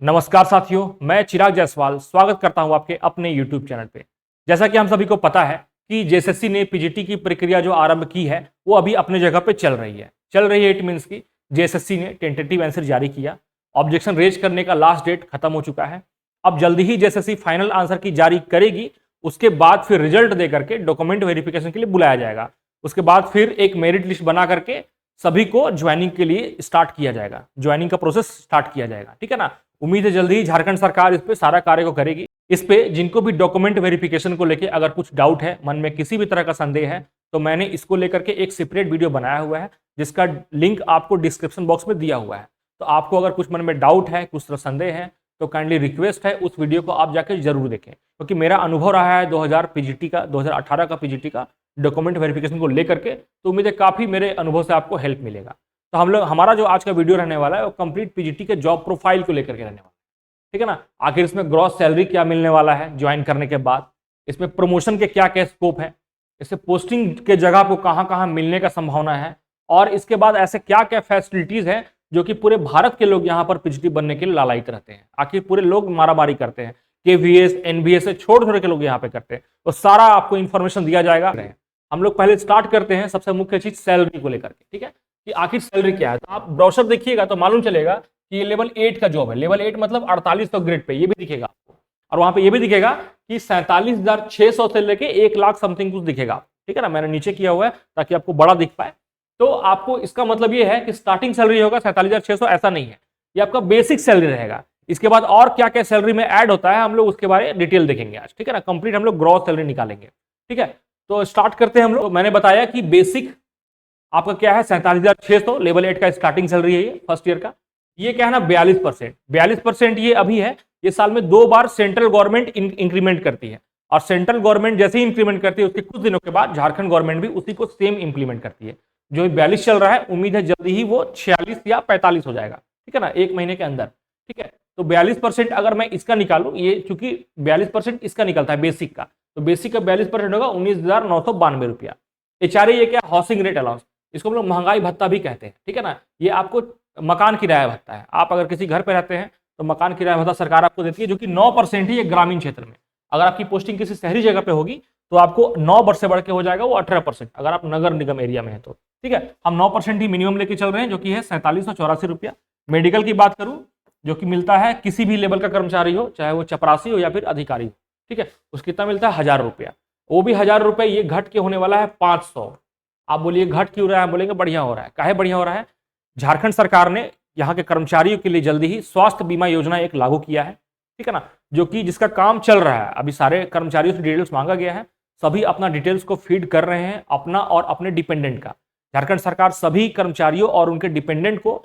नमस्कार साथियों, मैं चिराग जायसवाल स्वागत करता हूं आपके अपने YouTube चैनल पे। जैसा कि हम सभी को पता है कि जेएसएससी ने पीजीटी की प्रक्रिया जो आरंभ की है वो अभी अपने जगह पे चल रही है। इट मीन्स की जेएसएससी ने टेंटेटिव आंसर जारी किया। ऑब्जेक्शन रेज करने का लास्ट डेट खत्म हो चुका है। अब जल्दी ही जेएसएससी फाइनल आंसर की जारी करेगी। उसके बाद फिर रिजल्ट दे करके डॉक्यूमेंट वेरिफिकेशन के लिए बुलाया जाएगा। उसके बाद फिर एक मेरिट लिस्ट बना करके सभी को ज्वाइनिंग के लिए स्टार्ट किया जाएगा, ज्वाइनिंग का प्रोसेस स्टार्ट किया जाएगा। ठीक है ना। उम्मीद है जल्दी ही झारखंड सरकार इस पे सारा कार्य को करेगी। इस पे जिनको भी डॉक्यूमेंट वेरिफिकेशन को लेकर अगर कुछ डाउट है, मन में किसी भी तरह का संदेह है, तो मैंने इसको लेकर के एक सेपरेट वीडियो बनाया हुआ है जिसका लिंक आपको डिस्क्रिप्शन बॉक्स में दिया हुआ है। तो आपको अगर कुछ मन में डाउट है, कुछ तरह संदेह है, तो काइंडली रिक्वेस्ट है उस वीडियो को आप जाकर जरूर देखें, क्योंकि मेरा अनुभव रहा है 2018 का पीजीटी का डॉक्यूमेंट वेरिफिकेशन को लेकर के। तो उम्मीद है काफी मेरे अनुभव से आपको हेल्प मिलेगा। तो हमारा जो आज का वीडियो रहने वाला है वो कंप्लीट पीजीटी के जॉब प्रोफाइल को लेकर के रहने वाला है। ठीक है ना। आखिर इसमें ग्रॉस सैलरी क्या मिलने वाला है ज्वाइन करने के बाद, इसमें प्रमोशन के क्या क्या स्कोप है, इससे पोस्टिंग के जगह को कहां कहां मिलने का संभावना है, और इसके बाद ऐसे क्या क्या फैसिलिटीज है जो कि पूरे भारत के लोग यहाँ पर पीजीटी बनने के लिए लालायित रहते हैं। आखिर पूरे लोग मारामारी करते हैं, केवीएस एनबीएस से छोटे के लोग यहाँ पे करते हैं। तो सारा आपको इंफॉर्मेशन दिया जाएगा। हम लोग पहले स्टार्ट करते हैं सबसे मुख्य चीज सैलरी को लेकर के। ठीक है कि आखिर सैलरी क्या है। तो आप ब्राउचर देखिएगा तो मालूम चलेगा कि ये लेवल 8 का जॉब है। लेवल 8 मतलब 4800 ग्रेड पे, ये भी दिखेगा आपको। और वहां पे ये भी दिखेगा कि 47,600 से लेके 1 लाख समथिंग कुछ दिखेगा। ठीक है ना। मैंने नीचे किया हुआ है ताकि आपको बड़ा दिख पाए। तो आपको इसका मतलब ये है कि स्टार्टिंग सैलरी होगा 47,600, ऐसा नहीं है। ये आपका बेसिक सैलरी रहेगा। इसके बाद और क्या क्या सैलरी में ऐड होता है हम लोग उसके बारे में डिटेल देखेंगे आज। ठीक है ना। कंप्लीट हम लोग ग्रॉस सैलरी निकालेंगे। ठीक है। तो स्टार्ट करते हैं हम लोग। तो मैंने बताया कि बेसिक आपका क्या है 47,600, लेवल 8 का स्टार्टिंग सैलरी है ये फर्स्ट ईयर का। ये क्या है ना 42% ये अभी है। ये साल में 2 बार सेंट्रल गवर्नमेंट इंक्रीमेंट करती है, और सेंट्रल गवर्नमेंट जैसे ही इंक्रीमेंट करती है उसके कुछ दिनों के बाद झारखंड गवर्नमेंट भी उसी को सेम इंप्लीमेंट करती है। जो 42 चल रहा है, उम्मीद है जल्दी ही वो 46 या 45 हो जाएगा। ठीक है ना, 1 महीने के अंदर। ठीक है। तो 42% अगर मैं इसका निकालू, ये चूंकि 42% इसका निकलता है बेसिक का, तो बेसिक का 42% होगा 19,992 रुपया। एचआरए ये क्या, हाउसिंग रेट अलाउंस, इसको हम लोग महंगाई भत्ता भी कहते हैं। ठीक है ना। ये आपको मकान किराया भत्ता है। आप अगर किसी घर पे रहते हैं तो मकान किराया भत्ता सरकार आपको देती है, जो कि 9% ही है ग्रामीण क्षेत्र में। अगर आपकी पोस्टिंग किसी शहरी जगह पे होगी तो आपको 9 वर्ष से बढ़ के हो जाएगा वो 18%, अगर आप नगर निगम एरिया में है तो। ठीक है। हम 9% ही मिनिमम लेके चल रहे हैं, जो कि है 4784 रुपया। मेडिकल की बात करूं, जो कि मिलता है किसी भी लेवल का कर्मचारी हो, चाहे वो चपरासी हो या फिर अधिकारी हो। ठीक है। उसको कितना मिलता है 1000 रुपया। वो भी 1000 रुपये ये घट के होने वाला है 500। आप बोलिए घट क्यों रहा है, बोलेंगे बढ़िया हो रहा है। काहे बढ़िया हो रहा है? झारखंड सरकार ने यहाँ के कर्मचारियों के लिए जल्दी ही स्वास्थ्य बीमा योजना एक लागू किया है। ठीक है ना। जो कि जिसका काम चल रहा है, अभी सारे कर्मचारियों से डिटेल्स मांगा गया है। सभी अपना डिटेल्स को फीड कर रहे हैं, अपना और अपने डिपेंडेंट का। झारखंड सरकार सभी कर्मचारियों और उनके डिपेंडेंट को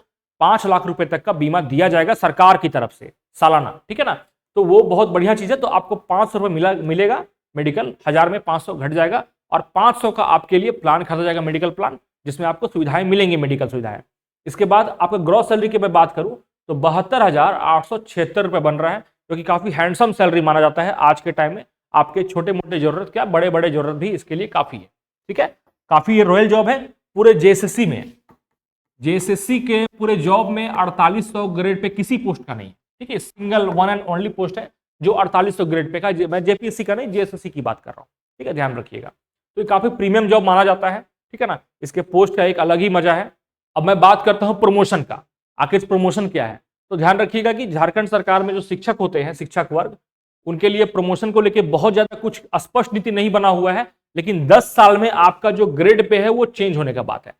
5 लाख रुपए तक का बीमा दिया जाएगा सरकार की तरफ से सालाना। ठीक है ना। तो वो बहुत बढ़िया चीज है। तो आपको 500 रुपये मिलेगा मेडिकल, 1000 में 500 घट जाएगा, और 500 का आपके लिए प्लान खरीदा जाएगा, मेडिकल प्लान, जिसमें आपको सुविधाएं मिलेंगी, मेडिकल सुविधाएं। इसके बाद आपका ग्रॉस सैलरी की मैं बात करूं तो 72,876 रुपये बन रहा है, जो कि काफी हैंडसम सैलरी माना जाता है आज के टाइम में। आपके छोटे मोटे जरूरत क्या, बड़े बड़े जरूरत भी इसके लिए काफी है। ठीक है। काफी ये रॉयल जॉब है पूरे जेएसएससी में। जेएसएससी के पूरे जॉब में 4800 ग्रेड पे किसी पोस्ट का नहीं। ठीक है। Single one and only post है जो 4800 ग्रेड पे का। मैं जेपीएससी का नहीं, जेएसएससी की बात कर रहा हूँ। ठीक है, ध्यान रखिएगा। तो ये काफी प्रीमियम जॉब माना जाता है। ठीक है ना। इसके पोस्ट का एक अलग ही मजा है। अब मैं बात करता हूं प्रमोशन का। आखिर प्रमोशन क्या है, तो ध्यान रखिएगा कि झारखंड सरकार में जो शिक्षक होते हैं, शिक्षक वर्ग, उनके लिए प्रमोशन को लेकर बहुत ज्यादा कुछ स्पष्ट नीति नहीं बना हुआ है। लेकिन 10 साल में आपका जो ग्रेड पे है वो चेंज होने का बात है।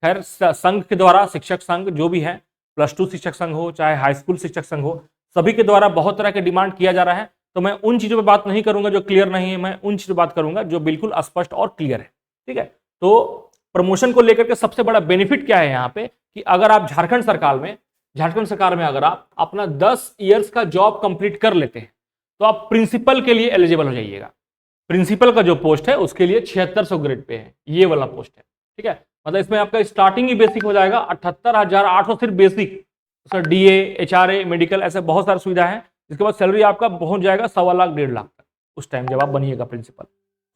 खैर, संघ के द्वारा, शिक्षक संघ जो भी है, +2 शिक्षक संघ हो चाहे हाई स्कूल शिक्षक संघ हो, सभी के द्वारा बहुत तरह के डिमांड किया जा रहा है। तो मैं उन चीजों पर बात नहीं करूंगा जो क्लियर नहीं है, मैं उन चीजों पर बात करूंगा जो बिल्कुल स्पष्ट और क्लियर है। ठीक है। तो प्रमोशन को लेकर के सबसे बड़ा बेनिफिट क्या है यहाँ पे, कि अगर आप झारखंड सरकार में अगर आप अपना 10 इयर्स का जॉब कंप्लीट कर लेते हैं तो आप प्रिंसिपल के लिए एलिजिबल हो जाइएगा। प्रिंसिपल का जो पोस्ट है उसके लिए 7600 ग्रेड पे है, ये वाला पोस्ट है। ठीक है। मतलब इसमें आपका स्टार्टिंग ही बेसिक हो जाएगा 78,800 सिर्फ basic. Sir DA, HRA, medical, ऐसे बहुत सारी सुविधा है। इसके बाद सैलरी आपका पहुंच जाएगा 1.25 लाख 1.5 लाख तक। उस टाइम जब आप बनिएगा प्रिंसिपल,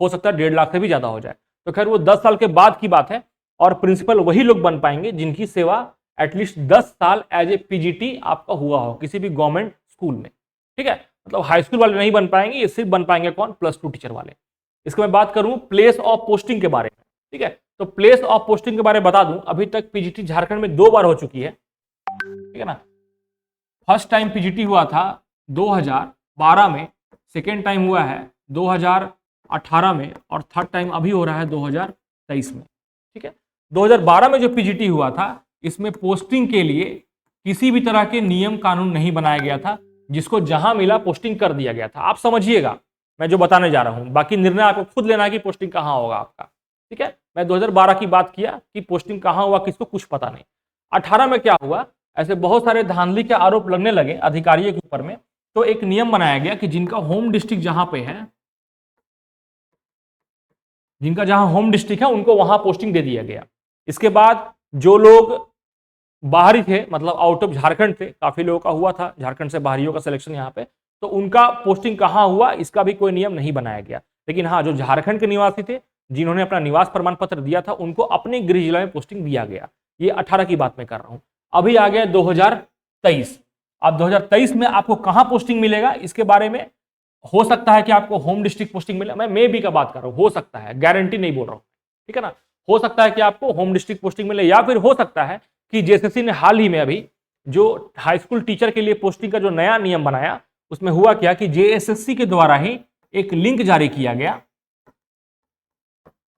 हो सकता है 1.5 लाख से भी ज्यादा हो जाए। तो खैर वो 10 साल के बाद की बात है, और प्रिंसिपल वही लोग बन पाएंगे जिनकी सेवा एटलीस्ट 10 साल एज ए पीजीटी आपका हुआ हो किसी भी गवर्नमेंट स्कूल में। ठीक है, मतलब हाई स्कूल वाले नहीं बन पाएंगे, ये सिर्फ बन पाएंगे कौन, +2 टीचर वाले। इसको मैं बात करूं प्लेस ऑफ पोस्टिंग के बारे में। ठीक है, तो प्लेस ऑफ पोस्टिंग के बारे में बता दूं, अभी तक पीजीटी झारखंड में 2 बार हो चुकी है। ठीक है ना, फर्स्ट टाइम पीजीटी हुआ था 2012 में, सेकेंड टाइम हुआ है 2018 में, और थर्ड टाइम अभी हो रहा है 2023 में। ठीक है, 2012 में जो पीजीटी हुआ था, इसमें पोस्टिंग के लिए किसी भी तरह के नियम कानून नहीं बनाया गया था, जिसको जहां मिला पोस्टिंग कर दिया गया था। आप समझिएगा मैं जो बताने जा रहा हूं, बाकी निर्णय आपको खुद लेना है कि पोस्टिंग कहां होगा आपका। ठीक है, मैं 2012 की बात किया कि पोस्टिंग कहां हुआ किसको कुछ पता नहीं। 18 में क्या हुआ, ऐसे बहुत सारे धांधली के आरोप लगने लगे अधिकारियों के ऊपर में, तो एक नियम बनाया गया कि जिनका होम डिस्ट्रिक्ट जहां पे है, जिनका जहां होम डिस्ट्रिक्ट है उनको वहां पोस्टिंग दे दिया गया। इसके बाद जो लोग बाहरी थे, मतलब आउट ऑफ झारखंड थे, काफी लोगों का हुआ था झारखंड से बाहरियों का सिलेक्शन यहाँ पे, तो उनका पोस्टिंग कहाँ हुआ इसका भी कोई नियम नहीं बनाया गया। लेकिन हाँ, जो झारखंड के निवासी थे, जिन्होंने अपना निवास प्रमाण पत्र दिया था, उनको अपने गृह जिला में पोस्टिंग दिया गया। ये 18 की बात मैं कर रहा हूं। अभी आ गया 2023। अब 2023 में आपको कहां पोस्टिंग मिलेगा इसके बारे में, हो सकता है कि आपको होम डिस्ट्रिक्ट पोस्टिंग मिले। मैं मे बी का बात कर रहा हूं, हो सकता है, गारंटी नहीं बोल रहा हूं। ठीक है ना, हो सकता है कि आपको होम डिस्ट्रिक्ट पोस्टिंग मिले, या फिर हो सकता है कि जेएसएससी ने हाल ही में अभी जो हाई स्कूल टीचर के लिए पोस्टिंग का जो नया नियम बनाया, उसमें हुआ क्या कि जेएसएससी के द्वारा ही एक लिंक जारी किया गया,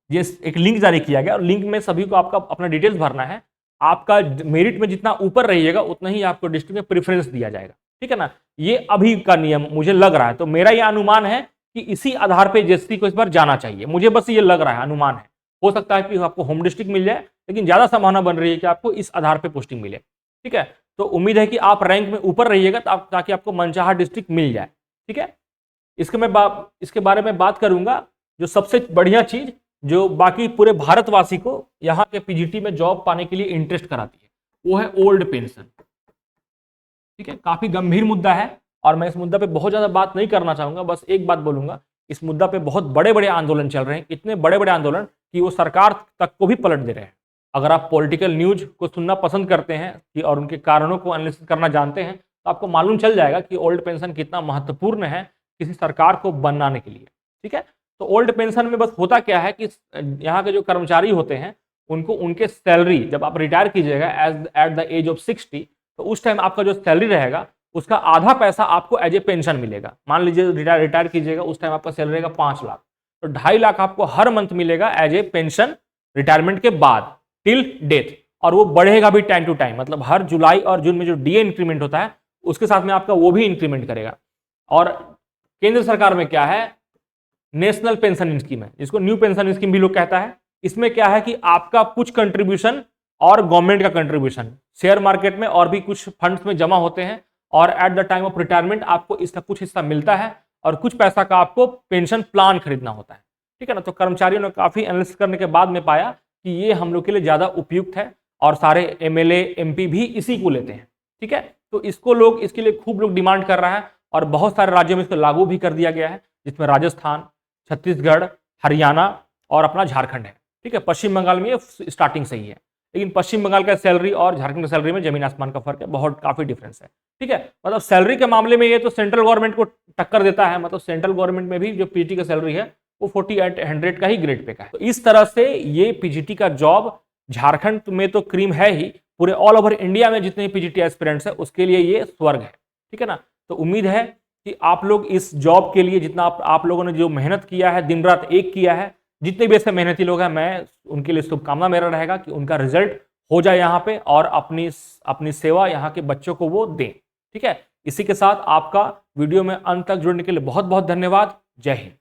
एक लिंक जारी किया गया, और लिंक में सभी को आपका अपना डिटेल्स भरना है। आपका मेरिट में जितना ऊपर रहिएगा उतना ही आपको डिस्ट्रिक्ट में प्रेफरेंस दिया जाएगा। ठीक है ना, ये अभी का नियम मुझे लग रहा है, तो मेरा ये अनुमान है कि इसी आधार पे जेएसएससी को इस बार जाना चाहिए। मुझे बस ये लग रहा है, अनुमान है, हो सकता है कि आपको होम डिस्ट्रिक्ट मिल जाए, लेकिन ज्यादा संभावना बन रही है कि आपको इस आधार पे पोस्टिंग मिले। ठीक है, तो उम्मीद है कि आप रैंक में ऊपर रहिएगा ताकि आपको मनचाहा डिस्ट्रिक्ट मिल जाए। ठीक है, इसके बारे में बात करूंगा। जो सबसे बढ़िया चीज जो बाकी पूरे भारतवासी को यहाँ के पीजीटी में जॉब पाने के लिए इंटरेस्ट कराती है, वो है ओल्ड पेंशन। ठीक है, काफी गंभीर मुद्दा है, और मैं इस मुद्दा पे बहुत ज्यादा बात नहीं करना चाहूंगा, बस एक बात बोलूंगा, इस मुद्दा पे बहुत बड़े बड़े आंदोलन चल रहे हैं, इतने बड़े बड़े आंदोलन कि वो सरकार तक को भी पलट दे रहे हैं। अगर आप पॉलिटिकल न्यूज को सुनना पसंद करते हैं और उनके कारणों को एनालिसिस करना जानते हैं, तो आपको मालूम चल जाएगा कि ओल्ड पेंशन कितना महत्वपूर्ण है किसी सरकार को बनाने के लिए। ठीक है, तो ओल्ड पेंशन में बस होता क्या है कि यहाँ के जो कर्मचारी होते हैं उनको उनके सैलरी, जब आप रिटायर कीजिएगा एट द एज ऑफ 60, तो उस टाइम आपका जो सैलरी रहेगा उसका आधा पैसा आपको एज ए पेंशन मिलेगा। मान लीजिए रिटायर कीजिएगा, उस टाइम आपका सैलरी रहेगा 5 लाख, तो 2.5 लाख आपको हर मंथ मिलेगा एज ए पेंशन रिटायरमेंट के बाद टिल डेथ, और वो बढ़ेगा भी टाइम टू टाइम। मतलब हर जुलाई और जून में जो डीए इंक्रीमेंट होता है उसके साथ में आपका वो भी इंक्रीमेंट करेगा। और केंद्र सरकार में क्या है, नेशनल पेंशन स्कीम है, जिसको न्यू पेंशन स्कीम भी लोग कहता है। इसमें क्या है कि आपका कुछ कंट्रीब्यूशन और गवर्नमेंट का कंट्रीब्यूशन शेयर मार्केट में और भी कुछ फंड्स में जमा होते हैं, और at the time of retirement आपको इसका कुछ हिस्सा मिलता है, और कुछ पैसा का आपको पेंशन प्लान खरीदना होता है। ठीक है ना, तो कर्मचारियों ने काफी एनालिसिस करने के बाद में पाया कि ये हम लोग के लिए ज्यादा उपयुक्त है, और सारे एमएलए एमपी भी इसी को लेते हैं। ठीक है, तो इसको लोग, इसके लिए खूब लोग डिमांड कर रहा है, और बहुत सारे राज्यों में इसको लागू भी कर दिया गया है, जिसमें राजस्थान, छत्तीसगढ़, हरियाणा और अपना झारखंड है। ठीक है, पश्चिम बंगाल में ये स्टार्टिंग से ही है, लेकिन पश्चिम बंगाल का सैलरी और झारखंड की सैलरी में जमीन आसमान का फर्क है, बहुत काफी डिफरेंस है। ठीक है, मतलब सैलरी के मामले में ये तो सेंट्रल गवर्नमेंट को टक्कर देता है, मतलब सेंट्रल गवर्नमेंट में भी जो पीजीटी का सैलरी है वो 4800 का ही ग्रेड पे का है। तो इस तरह से ये पीजीटी का जॉब झारखंड में तो क्रीम है ही, पूरे ऑल ओवर इंडिया में जितने पीजीटी एस्पिरेंट्स है उसके लिए ये स्वर्ग है। ठीक है ना, तो उम्मीद है कि आप लोग इस जॉब के लिए जितना आप लोगों ने जो मेहनत किया है, दिन रात एक किया है, जितने भी ऐसे मेहनती लोग हैं, मैं उनके लिए शुभकामना मेरा रहेगा कि उनका रिजल्ट हो जाए यहाँ पे, और अपनी सेवा यहाँ के बच्चों को वो दें। ठीक है, इसी के साथ आपका वीडियो में अंत तक जुड़ने के लिए बहुत बहुत धन्यवाद। जय हिंद।